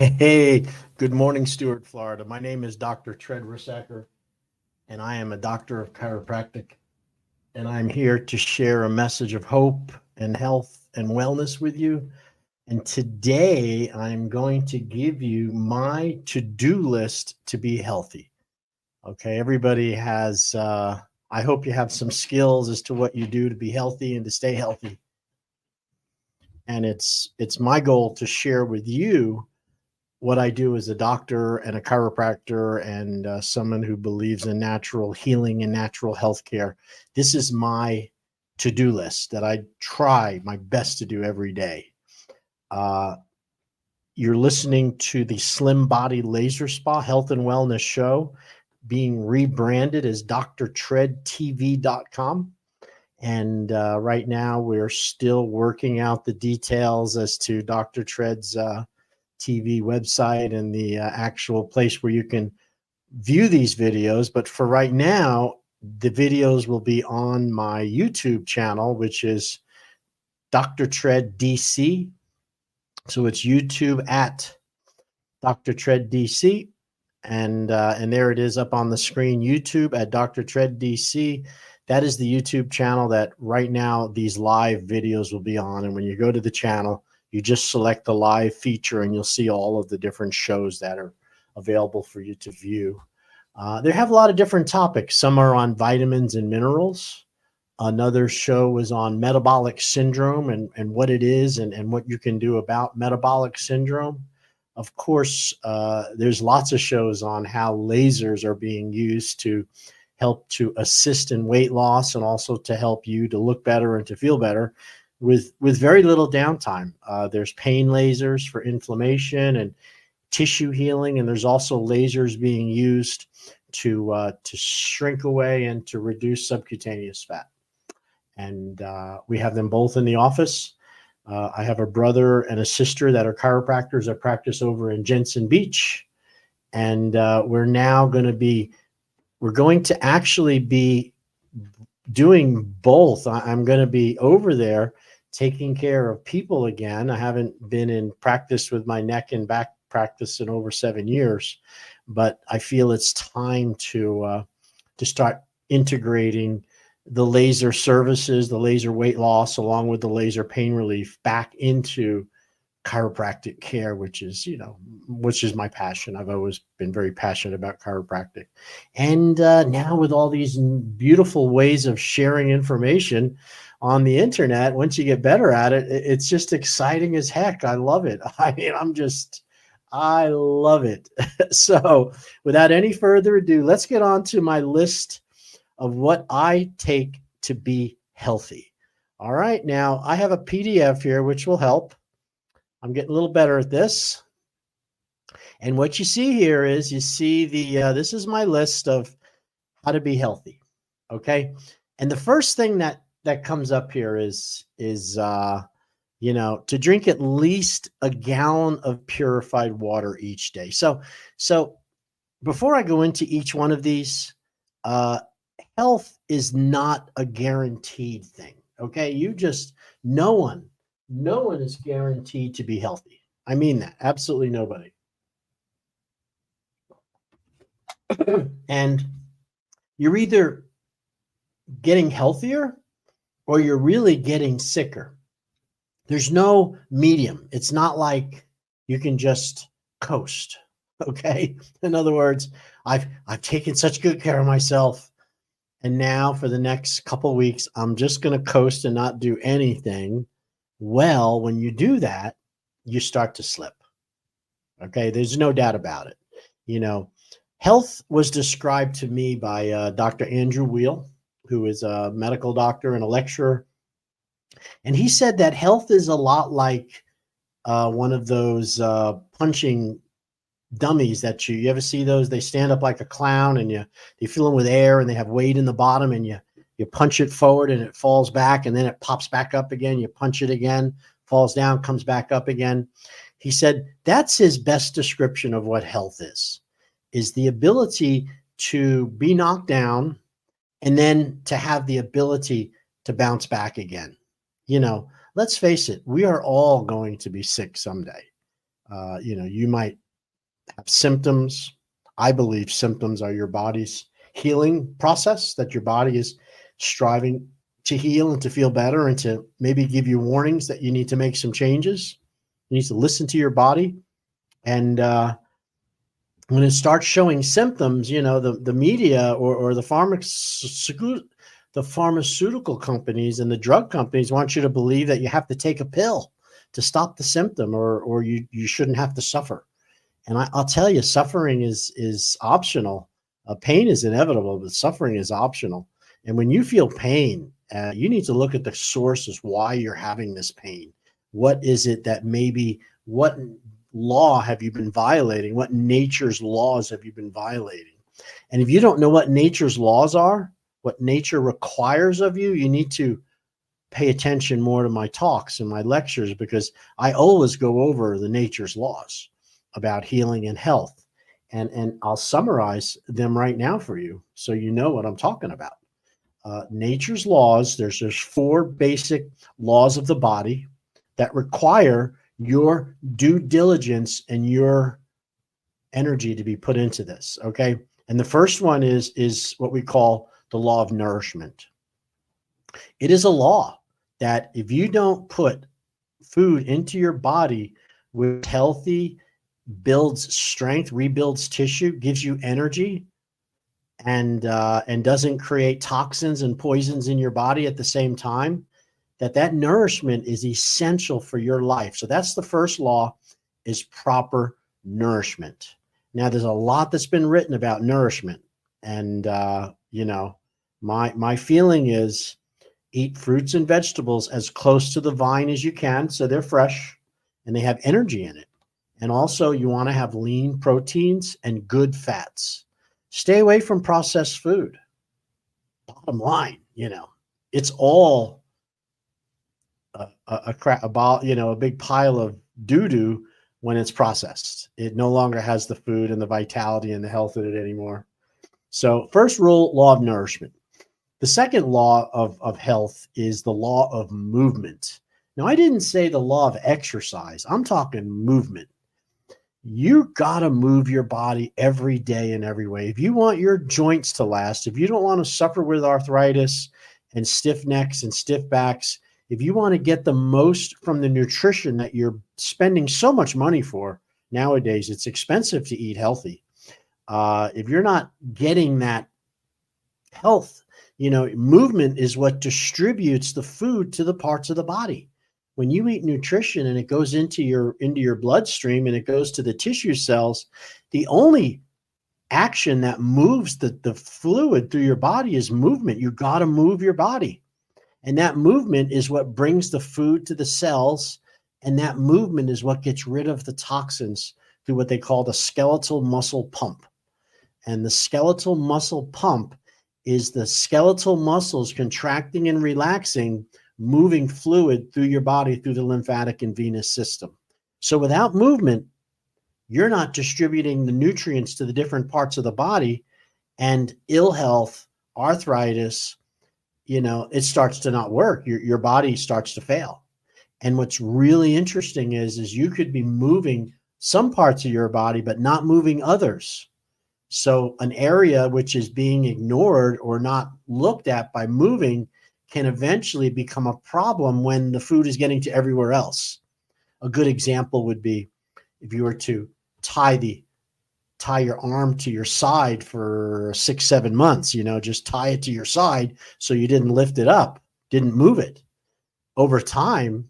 Hey, good morning, Stuart, Florida. My name is Dr. Tred Rissacker, and I am a doctor of chiropractic. And I'm here to share a message of hope and health and wellness with you. And today I'm going to give you my to do list to be healthy. Okay, everybody has, I hope you have some skills as to what you do to be healthy and to stay healthy. And it's my goal to share with you what I do as a doctor and a chiropractor and someone who believes in natural healing and natural health care. This is my to do list that I try my best to do every day. Uh, you're listening to the Slim Body Laser Spa Health and Wellness Show being rebranded as DRTREDTV.com. And right now, we're still working out the details as to Dr. Tred's TV website and the actual place where you can view these videos. But for right now, the videos will be on my YouTube channel, which is Dr. Tred DC. So it's YouTube at Dr. Tred DC. And there it is up on the screen, YouTube at Dr. Tred DC. That is the YouTube channel that right now these live videos will be on. And when you go to the channel, you just select the live feature and you'll see all of the different shows that are available for you to view. They have a lot of different topics. Some are on vitamins and minerals. Another show is on metabolic syndrome and what it is and what you can do about metabolic syndrome. Of course, there's lots of shows on how lasers are being used to help to assist in weight loss and also to help you to look better and to feel better with very little downtime. There's pain lasers for inflammation and tissue healing, and there's also lasers being used to shrink away and to reduce subcutaneous fat. And we have them both in the office. I have a brother and a sister that are chiropractors that practice over in Jensen Beach. And we're going to actually be doing both. I'm going to be over there taking care of people again. I haven't been in practice with my neck and back practice in over 7 years, but I feel it's time to start integrating the laser services, the laser weight loss, along with the laser pain relief back into chiropractic care, which is my passion. I've always been very passionate about chiropractic. And now with all these beautiful ways of sharing information on the internet, once you get better at it, it's just exciting as heck. I love it. I love it. So without any further ado, let's get on to my list of what I take to be healthy. All right. Now I have a PDF here, which will help. I'm getting a little better at this. And what you see here is you see this is my list of how to be healthy. Okay. And the first thing that comes up here is to drink at least a gallon of purified water each day. So before I go into each one of these, health is not a guaranteed thing. Okay. No one is guaranteed to be healthy. I mean that. Absolutely nobody. And you're either getting healthier or you're really getting sicker. There's no medium. It's not like you can just coast. Okay. In other words, I've taken such good care of myself. And now for the next couple of weeks, I'm just going to coast and not do anything. Well, when you do that, you start to slip. Okay. There's no doubt about it. Health was described to me by Dr. Andrew Weil, who is a medical doctor and a lecturer. And he said that health is a lot like one of those punching dummies that you ever see those? They stand up like a clown and you fill them with air and they have weight in the bottom and you punch it forward and it falls back and then it pops back up again. You punch it again, falls down, comes back up again. He said that's his best description of what health is the ability to be knocked down and then to have the ability to bounce back again. Let's face it, we are all going to be sick someday. You might have symptoms. I believe symptoms are your body's healing process, that your body is striving to heal and to feel better and to maybe give you warnings that you need to make some changes. You need to listen to your body. And when it starts showing symptoms, the media or the pharmaceutical companies and the drug companies want you to believe that you have to take a pill to stop the symptom, or you shouldn't have to suffer. And I'll tell you, suffering is optional. Pain is inevitable, but suffering is optional. And when you feel pain, you need to look at the sources why you're having this pain. What is it that what law have you been violating? What nature's laws have you been violating? And if you don't know what nature's laws are, what nature requires of you, you need to pay attention more to my talks and my lectures, because I always go over the nature's laws about healing and health. And I'll summarize them right now for you so you know what I'm talking about. Nature's laws, there's 4 basic laws of the body that require your due diligence and your energy to be put into this, okay? And the first one is what we call the law of nourishment. It is a law that if you don't put food into your body with healthy, builds strength, rebuilds tissue, gives you energy, and doesn't create toxins and poisons in your body at the same time, that nourishment is essential for your life. So that's the first law, is proper nourishment. Now, there's a lot that's been written about nourishment, and my feeling is eat fruits and vegetables as close to the vine as you can, so they're fresh and they have energy in it. And also, you want to have lean proteins and good fats. Stay away from processed food. Bottom line, it's all a big pile of doo-doo when it's processed. It no longer has the food and the vitality and the health in it anymore. So first rule, law of nourishment. The second law of health is the law of movement. Now, I didn't say the law of exercise. I'm talking movement. You got to move your body every day in every way. If you want your joints to last, if you don't want to suffer with arthritis and stiff necks and stiff backs, if you want to get the most from the nutrition that you're spending so much money for nowadays, it's expensive to eat healthy. If you're not getting that health, movement is what distributes the food to the parts of the body. When you eat nutrition and it goes into your bloodstream and it goes to the tissue cells, the only action that moves the fluid through your body is movement. You got to move your body. And that movement is what brings the food to the cells. And that movement is what gets rid of the toxins through what they call the skeletal muscle pump. And the skeletal muscle pump is the skeletal muscles contracting and relaxing, moving fluid through your body, through the lymphatic and venous system. So without movement, you're not distributing the nutrients to the different parts of the body, and ill health, arthritis, it starts to not work. Your body starts to fail. And what's really interesting is you could be moving some parts of your body, but not moving others. So an area which is being ignored or not looked at by moving can eventually become a problem when the food is getting to everywhere else. A good example would be if you were to tie your arm to your side for 6-7 months, just tie it to your side so you didn't lift it up, didn't move it. Over time,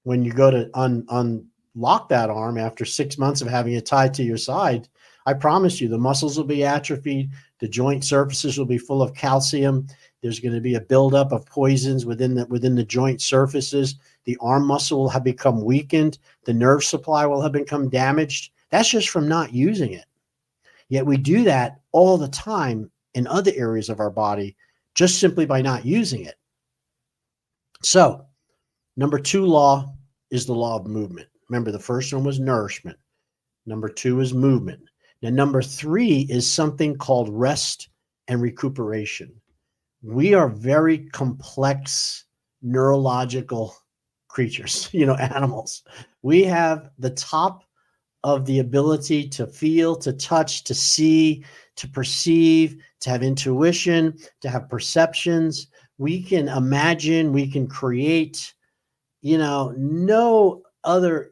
when you go to unlock that arm after 6 months of having it tied to your side, I promise you the muscles will be atrophied, the joint surfaces will be full of calcium, there's going to be a buildup of poisons within the joint surfaces, the arm muscle will have become weakened, the nerve supply will have become damaged. That's just from not using it. Yet we do that all the time in other areas of our body, just simply by not using it. So, number 2 law is the law of movement. Remember, the first one was nourishment. Number 2 is movement. Now, number 3 is something called rest and recuperation. We are very complex neurological creatures, animals. We have the top of the ability to feel, to touch, to see, to perceive, to have intuition, to have perceptions. We can imagine, we can create, no other,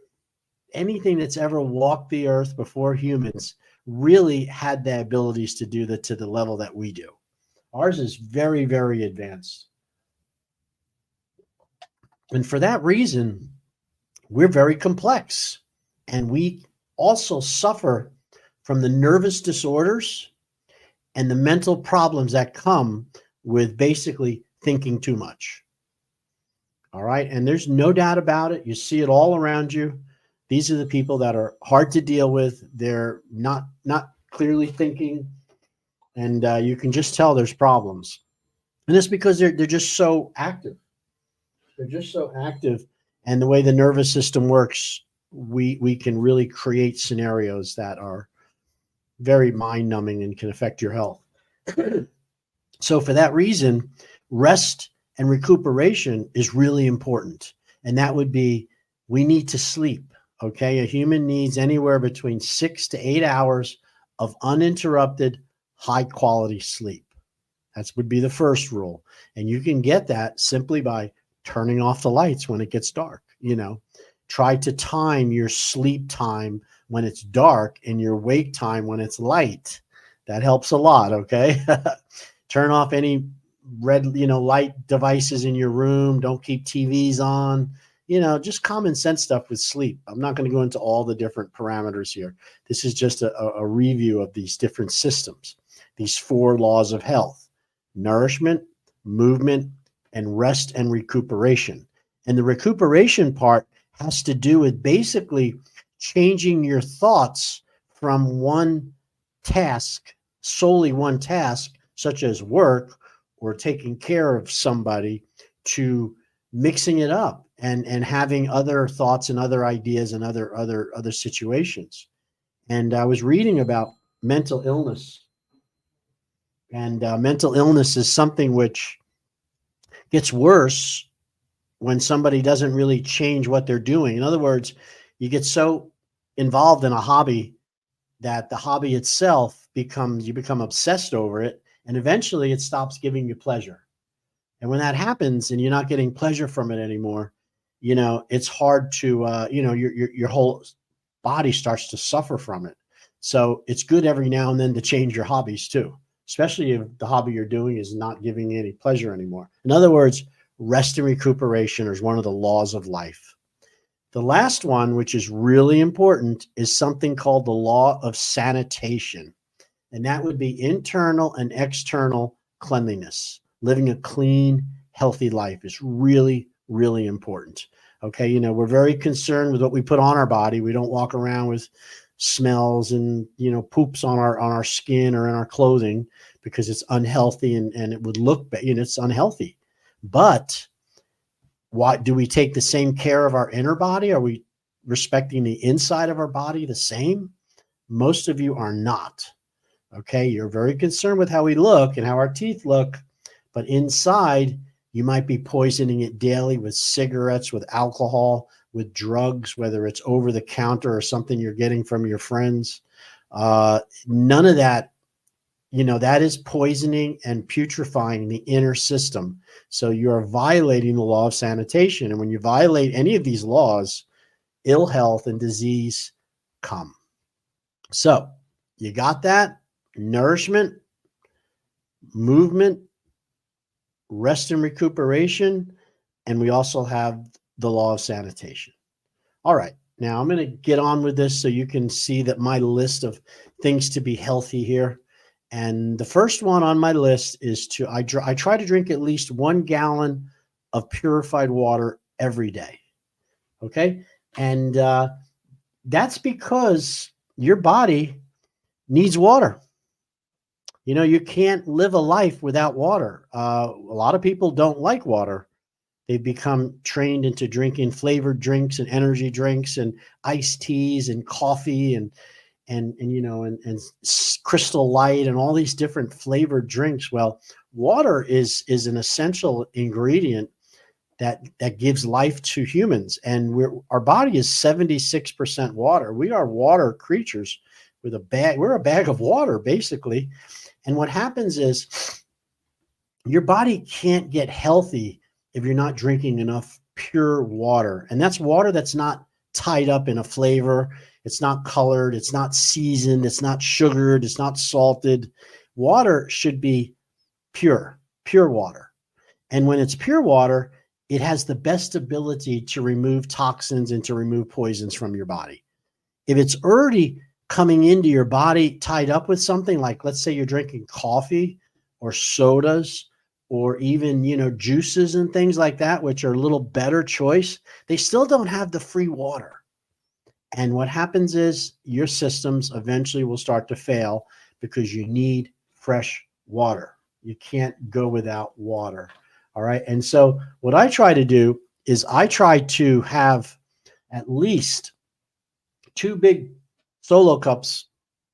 anything that's ever walked the earth before humans really had the abilities to do that to the level that we do. Ours is very, very advanced. And for that reason, we're very complex. And we also suffer from the nervous disorders and the mental problems that come with basically thinking too much. All right. And there's no doubt about it. You see it all around you. These are the people that are hard to deal with. They're not clearly thinking, and you can just tell there's problems. And it's because they're just so active. They're just so active, and the way the nervous system works, we can really create scenarios that are very mind numbing and can affect your health. So for that reason, rest and recuperation is really important. And that would be, we need to sleep. Okay. A human needs anywhere between 6 to 8 hours of uninterrupted, high quality sleep. That would be the first rule. And you can get that simply by turning off the lights when it gets dark. Try to time your sleep time when it's dark and your wake time when it's light. That helps a lot. Okay. Turn off any red, light devices in your room. Don't keep TVs on, just common sense stuff with sleep. I'm not going to go into all the different parameters here. This is just a review of these different systems, these 4 laws of health: nourishment, movement, and rest and recuperation. And the recuperation part has to do with basically changing your thoughts from one task, solely one task, such as work or taking care of somebody, to mixing it up and having other thoughts and other ideas and other situations. And I was reading about mental illness, and mental illness is something which gets worse when somebody doesn't really change what they're doing. In other words, you get so involved in a hobby that the hobby itself you become obsessed over it, and eventually it stops giving you pleasure. And when that happens and you're not getting pleasure from it anymore, it's hard to, your whole body starts to suffer from it. So it's good every now and then to change your hobbies too, especially if the hobby you're doing is not giving you any pleasure anymore. In other words, rest and recuperation is one of the laws of life. The last one, which is really important, is something called the law of sanitation. And that would be internal and external cleanliness. Living a clean, healthy life is really, really important. Okay. We're very concerned with what we put on our body. We don't walk around with smells and, poops on our skin or in our clothing because it's unhealthy and it would look bad. It's unhealthy. But why do we take the same care of our inner body? Are we respecting the inside of our body the same? Most of you are not. Okay. You're very concerned with how we look and how our teeth look, but inside you might be poisoning it daily with cigarettes, with alcohol, with drugs, whether it's over the counter or something you're getting from your friends. None of that, that is poisoning and putrefying the inner system. So you're violating the law of sanitation. And when you violate any of these laws, ill health and disease come. So you got that? Nourishment, movement, rest and recuperation, and we also have the law of sanitation. All right, now I'm going to get on with this so you can see that my list of things to be healthy here. And the first one on my list is I try to drink at least 1 gallon of purified water every day. Okay, and that's because your body needs water. You can't live a life without water. A lot of people don't like water. They've become trained into drinking flavored drinks and energy drinks and iced teas and coffee and Crystal Light and all these different flavored drinks. Well, water is an essential ingredient that gives life to humans. And our body is 76% water. We are water creatures with we're a bag of water, basically. And what happens is your body can't get healthy if you're not drinking enough pure water. And that's water that's not tied up in a flavor. It's not colored. It's not seasoned. It's not sugared. It's not salted. Water should be pure water. And when it's pure water, it has the best ability to remove toxins and to remove poisons from your body. If it's already coming into your body tied up with something, like let's say you're drinking coffee or sodas or even, juices and things like that, which are a little better choice, they still don't have the free water. And what happens is your systems eventually will start to fail because you need fresh water. You can't go without water. All right. And so what I try to do is I try to have at least 2 big solo cups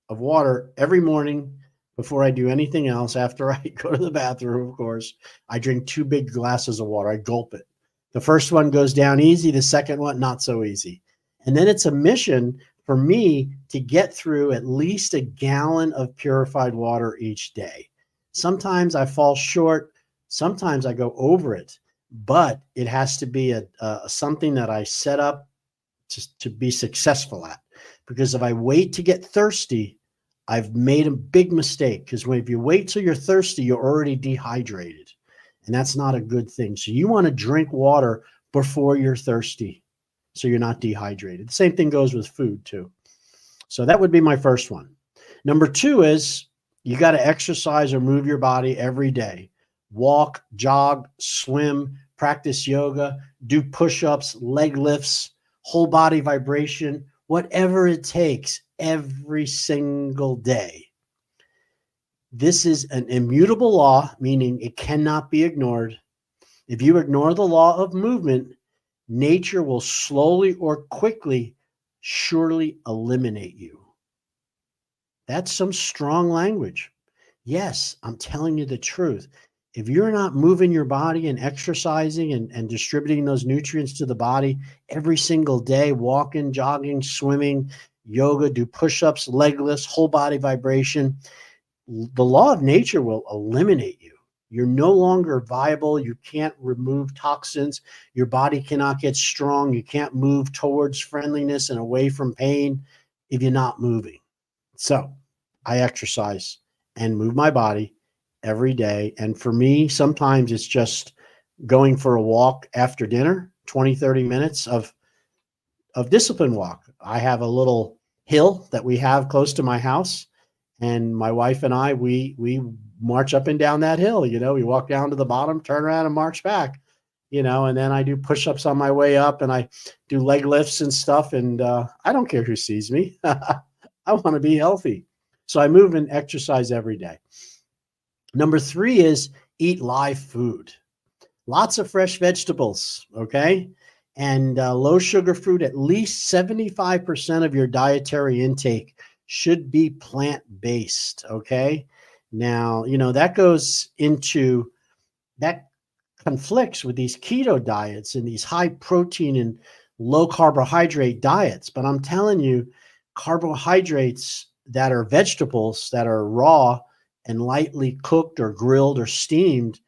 of water every morning before I do anything else. After I go to the bathroom, of course, I drink 2 big glasses of water. I gulp it. The first one goes down easy. The second one, not so easy. And then it's a mission for me to get through at least a gallon of purified water each day. Sometimes I fall short. Sometimes I go over it, but it has to be something that I set up to be successful at. Because if I wait to get thirsty, I've made a big mistake. Because if you wait till you're thirsty, you're already dehydrated. And that's not a good thing. So you want to drink water before you're thirsty, so you're not dehydrated. The same thing goes with food too. So that would be my first one. Number 2 is you got to exercise or move your body every day. Walk, jog, swim, practice yoga, do push-ups, leg lifts, whole body vibration, whatever it takes every single day. This is an immutable law, meaning it cannot be ignored. If you ignore the law of movement, nature will slowly or quickly surely eliminate you. That's some strong language. Yes, I'm telling you the truth. If you're not moving your body and exercising and distributing those nutrients to the body every single day, walking, jogging, swimming, yoga, do push-ups, leg lifts, whole body vibration, the law of nature will eliminate you. You're no longer viable. You can't remove toxins. Your body cannot get strong. You can't move towards friendliness and away from pain if you're not moving. So I exercise and move my body every day. And for me, sometimes it's just going for a walk after dinner, 20, 30 minutes of discipline walk. I have a little hill that we have close to my house. And my wife and I, we march up and down that hill. We walk down to the bottom, turn around and march back, and then I do push-ups on my way up and I do leg lifts and stuff. And I don't care who sees me. I want to be healthy. So I move and exercise every day. Number 3 is eat live food. Lots of fresh vegetables, okay? And low sugar food. At least 75% of your dietary intake should be plant-based, okay? Now, that conflicts with these keto diets and these high protein and low carbohydrate diets. But I'm telling you, carbohydrates that are vegetables, that are raw and lightly cooked or grilled or steamed,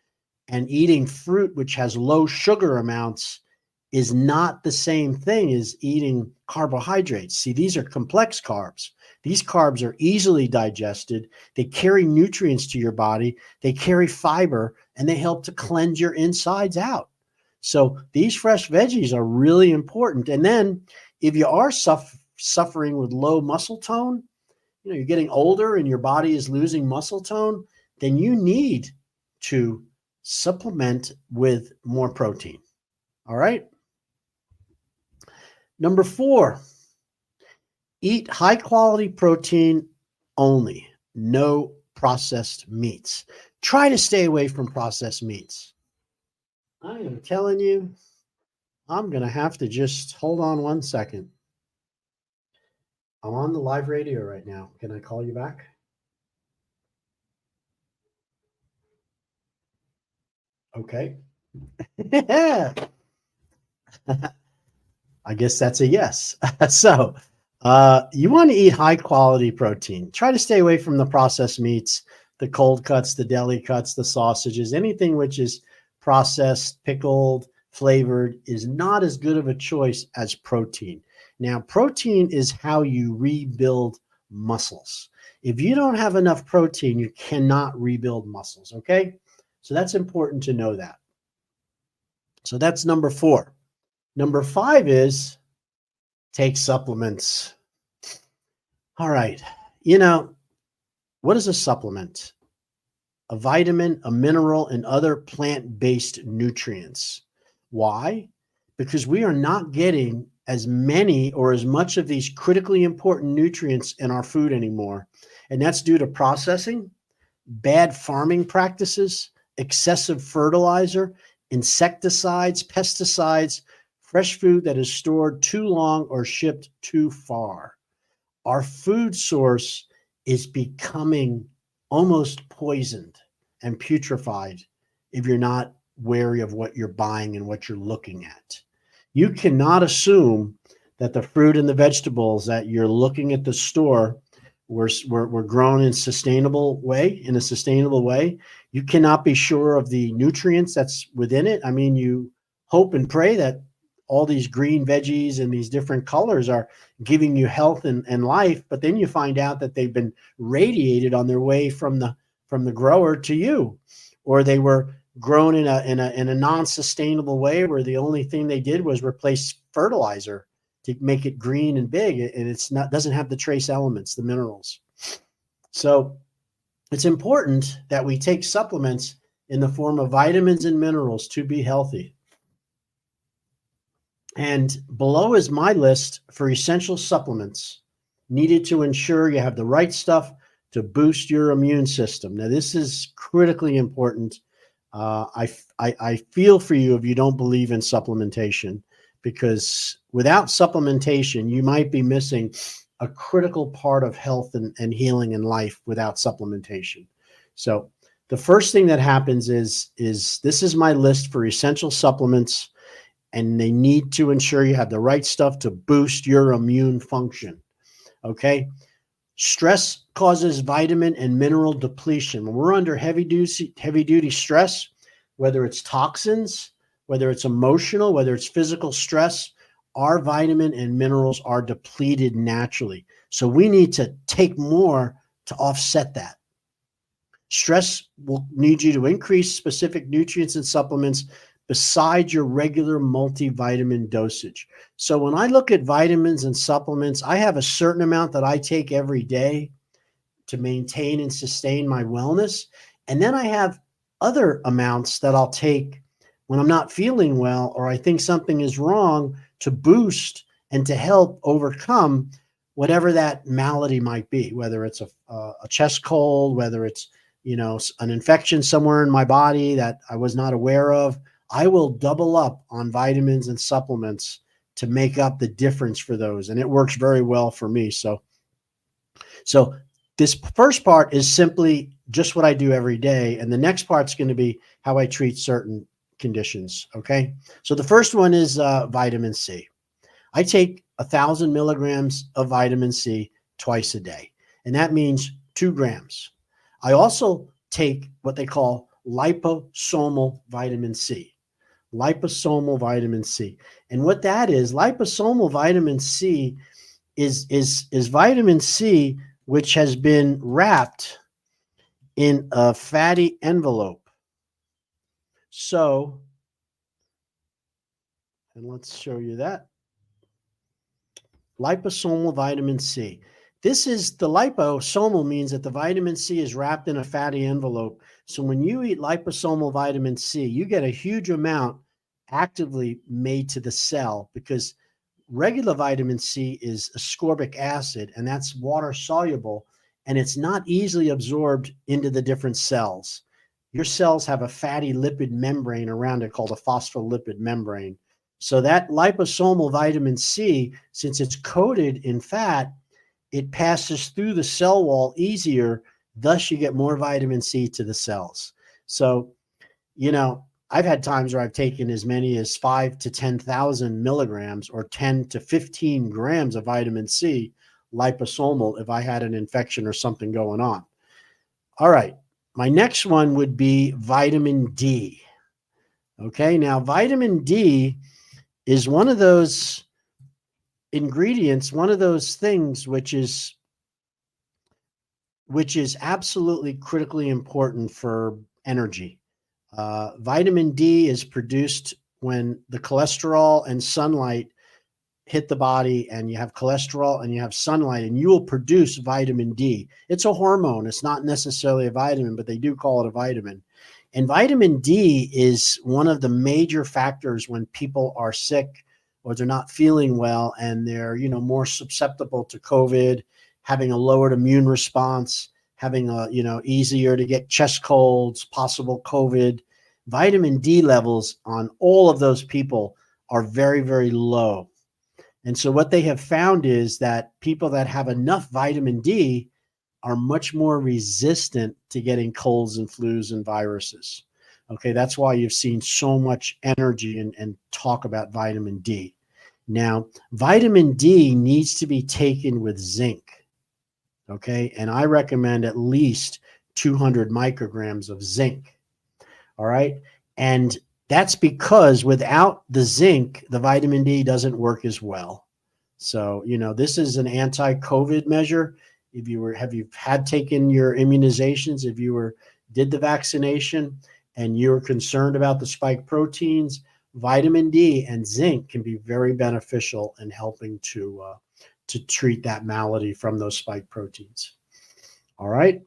and eating fruit, which has low sugar amounts, is not the same thing as eating carbohydrates. See, these are complex carbs. These carbs are easily digested. They carry nutrients to your body. They carry fiber, and they help to cleanse your insides out. So these fresh veggies are really important. And then if you are suffering with low muscle tone, you're getting older and your body is losing muscle tone, then you need to supplement with more protein. All right. Number 4, eat high quality protein only, no processed meats. Try to stay away from processed meats. I am telling you, I'm going to have to just hold on one second. I'm on the live radio right now. Can I call you back? Okay. Yeah. I guess that's a yes. So, you want to eat high quality protein. Try to stay away from the processed meats, the cold cuts, the deli cuts, the sausages, anything which is processed, pickled, flavored is not as good of a choice as protein. Now, protein is how you rebuild muscles. If you don't have enough protein, you cannot rebuild muscles. Okay. So that's important to know that. So that's number 4. Number 5 is take supplements. All right. You know, what is a supplement? A vitamin, a mineral, and other plant based nutrients. Why? Because we are not getting as many or as much of these critically important nutrients in our food anymore. And that's due to processing, bad farming practices, excessive fertilizer, insecticides, pesticides, fresh food that is stored too long or shipped too far. Our food source is becoming almost poisoned and putrefied if you're not wary of what you're buying and what you're looking at. You cannot assume that the fruit and the vegetables that you're looking at the store were grown in a sustainable way. You cannot be sure of the nutrients that's within it. I mean, you hope and pray that all these green veggies and these different colors are giving you health and life, but then you find out that they've been radiated on their way from the grower to you, or they were grown in a non-sustainable way where the only thing they did was replace fertilizer to make it green and big, and it's not doesn't have the trace elements, the minerals. So it's important that we take supplements in the form of vitamins and minerals to be healthy. And below is my list for essential supplements needed to ensure you have the right stuff to boost your immune system. Now, this is critically important. I feel for you if you don't believe in supplementation, because without supplementation, you might be missing a critical part of health and healing in life without supplementation. So the first thing that happens is this is my list for essential supplements, and they need to ensure you have the right stuff to boost your immune function. Okay. Stress causes vitamin and mineral depletion. When we're under heavy duty stress, whether it's toxins, whether it's emotional, whether it's physical stress, our vitamin and minerals are depleted naturally. So we need to take more to offset that. Stress will need you to increase specific nutrients and supplements besides your regular multivitamin dosage. So when I look at vitamins and supplements, I have a certain amount that I take every day to maintain and sustain my wellness. And then I have other amounts that I'll take when I'm not feeling well or I think something is wrong to boost and to help overcome whatever that malady might be, whether it's a chest cold, whether it's an infection somewhere in my body that I was not aware of. I will double up on vitamins and supplements to make up the difference for those. And it works very well for me. So this first part is simply just what I do every day. And the next part's going to be how I treat certain conditions. Okay. So the first one is vitamin C. I take 1,000 milligrams of vitamin C twice a day. And that means 2 grams. I also take what they call liposomal vitamin C. Liposomal vitamin C. And what that is, liposomal vitamin C is vitamin C which has been wrapped in a fatty envelope. So, and let's show you that. Liposomal vitamin C. This is the liposomal means that the vitamin C is wrapped in a fatty envelope. So when you eat liposomal vitamin C, you get a huge amount actively made to the cell, because regular vitamin C is ascorbic acid, and that's water soluble, and it's not easily absorbed into the different cells. Your cells have a fatty lipid membrane around it called a phospholipid membrane. So that liposomal vitamin C, since it's coated in fat, it passes through the cell wall easier. Thus, you get more vitamin C to the cells. So, I've had times where I've taken as many as 5 to 10,000 milligrams or 10 to 15 grams of vitamin C liposomal if I had an infection or something going on. All right. My next one would be vitamin D. Okay. Now, vitamin D is one of those ingredients, one of those things which is absolutely critically important for energy. Vitamin D is produced when the cholesterol and sunlight hit the body, and you have cholesterol and you have sunlight, and you will produce vitamin D. It's a hormone. It's not necessarily a vitamin, but they do call it a vitamin. And vitamin D is one of the major factors when people are sick or they're not feeling well, and they're, more susceptible to COVID, having a lowered immune response, having a, easier to get chest colds, possible COVID. Vitamin D levels on all of those people are very, very low. And so what they have found is that people that have enough vitamin D are much more resistant to getting colds and flus and viruses. Okay, that's why you've seen so much energy and talk about vitamin D. Now, vitamin D needs to be taken with zinc. Okay, and I recommend at least 200 micrograms of zinc. All right, and that's because without the zinc, the vitamin D doesn't work as well. So, this is an anti-COVID measure. If you had taken your immunizations, if you did the vaccination and you're concerned about the spike proteins, vitamin D and zinc can be very beneficial in helping to treat that malady from those spike proteins. All right.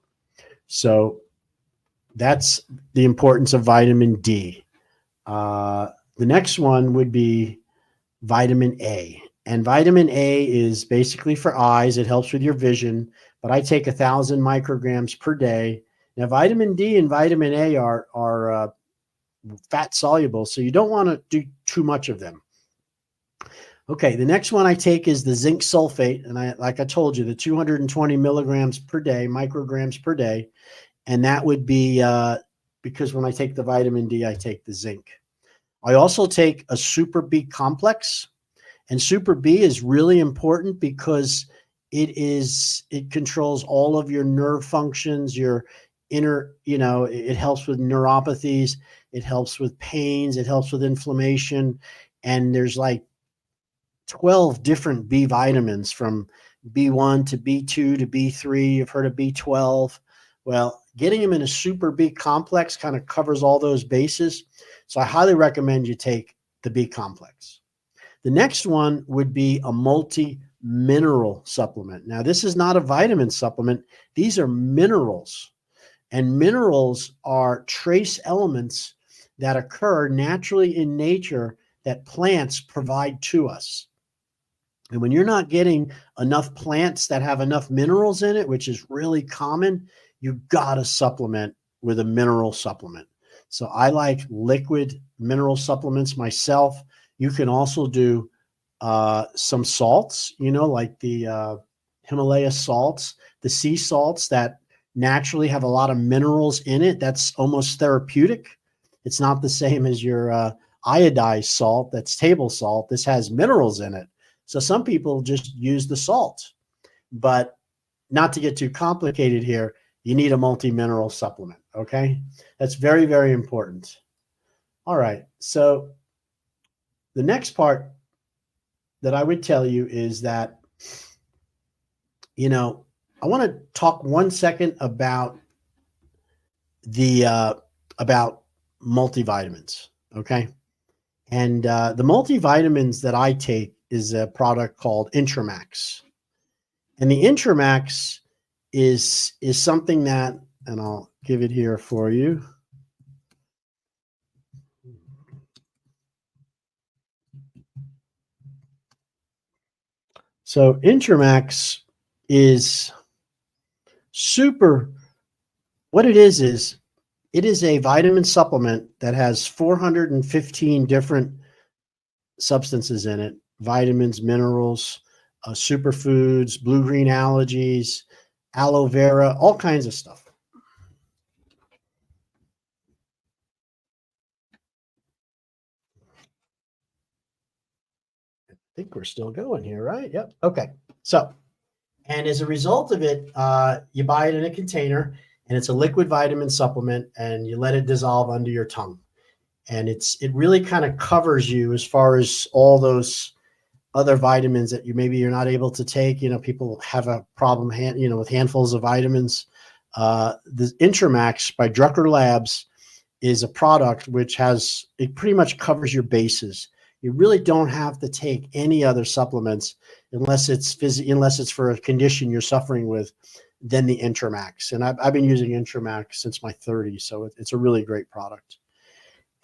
So that's the importance of vitamin D. The next one would be vitamin A. And vitamin A is basically for eyes. It helps with your vision, but I take 1,000 micrograms per day. Now, vitamin D and vitamin A are fat soluble, so you don't want to do too much of them. Okay, the next one I take is the zinc sulfate, and like I told you, the 220 milligrams per day, micrograms per day, and that would be because when I take the vitamin D, I take the zinc. I also take a Super B complex, and Super B is really important because it controls all of your nerve functions, your inner, it helps with neuropathies, it helps with pains, it helps with inflammation, and there's like 12 different B vitamins from B1 to B2 to B3. You've heard of B12. Well, getting them in a Super B complex kind of covers all those bases. So I highly recommend you take the B complex. The next one would be a multi-mineral supplement. Now, this is not a vitamin supplement. These are minerals. And minerals are trace elements that occur naturally in nature that plants provide to us. And when you're not getting enough plants that have enough minerals in it, which is really common, you got to supplement with a mineral supplement. So I like liquid mineral supplements myself. You can also do some salts, like the Himalaya salts, the sea salts that naturally have a lot of minerals in it. That's almost therapeutic. It's not the same as your iodized salt, that's table salt. This has minerals in it. So some people just use the salt, but not to get too complicated here, you need a multi-mineral supplement, okay? That's very, very important. All right, so the next part that I would tell you is that, I want to talk 1 second about about multivitamins, okay? And the multivitamins that I take is a product called Intramax. And the Intramax is something that, and I'll give it here for you. So Intramax is super, what it is it is a vitamin supplement that has 415 different substances in it, vitamins, minerals, superfoods, blue-green algaes, aloe vera, all kinds of stuff. think we're still going here, right? Yep. Okay. So, and as a result of it, you buy it in a container, and it's a liquid vitamin supplement, and you let it dissolve under your tongue. And it really kind of covers you as far as all those other vitamins that you're not able to take. People have a problem, with handfuls of vitamins. The Intramax by Drucker Labs is a product it pretty much covers your bases. You really don't have to take any other supplements unless it's for a condition you're suffering with, than the Intramax. And I've been using Intramax since my 30s, so it's a really great product.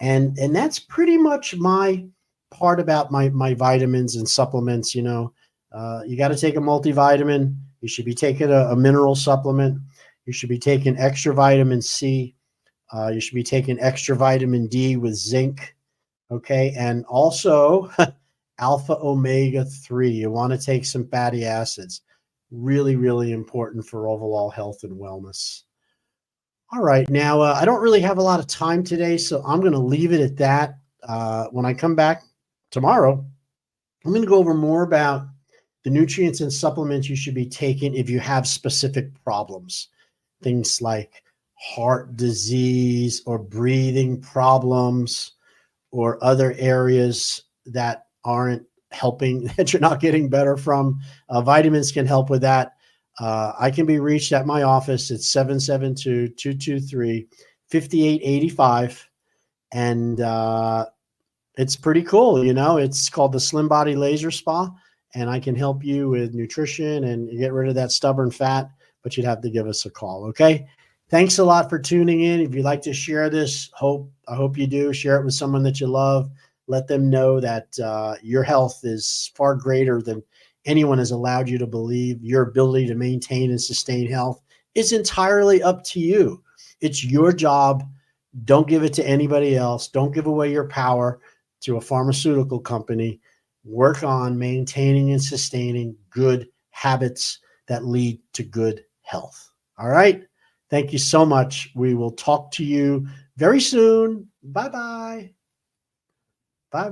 And that's pretty much my part about my vitamins and supplements. You got to take a multivitamin. You should be taking a mineral supplement. You should be taking extra vitamin C. You should be taking extra vitamin D with zinc. Okay. And also alpha omega 3. You want to take some fatty acids. Really, really important for overall health and wellness. All right. Now, I don't really have a lot of time today, so I'm going to leave it at that. When I come back tomorrow, I'm going to go over more about the nutrients and supplements you should be taking if you have specific problems. Things like heart disease or breathing problems or other areas that aren't helping, that you're not getting better from. Vitamins can help with that. I can be reached at my office at 772-223-5885. And it's pretty cool. It's called the Slim Body Laser Spa, and I can help you with nutrition and get rid of that stubborn fat, but you'd have to give us a call. Okay. Thanks a lot for tuning in. If you'd like to share this, I hope you do. Share it with someone that you love. Let them know that your health is far greater than anyone has allowed you to believe. Your ability to maintain and sustain health is entirely up to you. It's your job. Don't give it to anybody else. Don't give away your power to a pharmaceutical company. Work on maintaining and sustaining good habits that lead to good health. All right. Thank you so much. We will talk to you very soon. Bye-bye. Bye-bye.